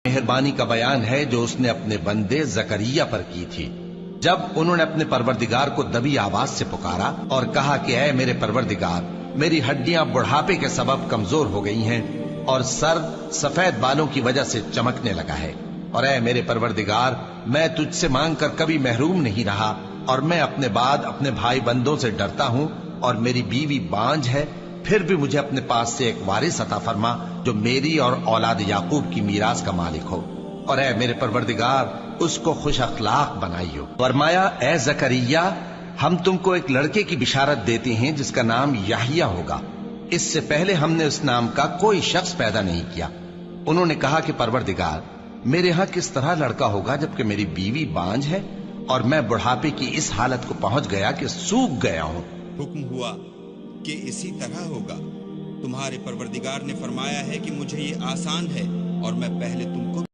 मेहरबानी का बयान है जो उसने अपने बंदे जकरिया पर की थी, जब उन्होंने अपने परवरदिगार को दबी आवाज से पुकारा और कहा कि ऐ मेरे परवरदिगार, मेरी हड्डियां बुढ़ापे के सबब कमजोर हो गई हैं और सर सफेद बालों की वजह से चमकने लगा है। और ऐ मेरे परवरदिगार, मैं तुझसे मांगकर कभी महरूम नहीं रहा और मैं अपने बाद अपने भाई बंदों से डरता हूं और मेरी बीवी बांझ है, फिर भी मुझे अपने पास से एक वारिस अता फरमा जो मेरी और औलाद याकूब की मीरास का मालिक हो। और ऐ मेरे परवरदिगार, उसको खुश अखलाक बनाइयो। फरमाया, ऐ जकरिया, हम तुमको एक लड़के की बिशारत देते हैं जिसका नाम याहिया होगा। इससे पहले हमने उस नाम का कोई शख्स पैदा नहीं किया। उन्होंने कहा कि परवरदिगार, मेरे यहां किस तरह लड़का होगा जबकि मेरी बीवी बांझ है और मैं बुढ़ापे की इस हालत को पहुंच गया कि सूख गया हूं। हुक्म हुआ कि इसी तरह होगा। तुम्हारे परवरदिगार ने फरमाया है कि मुझे ये आसान है और मैं पहले तुमको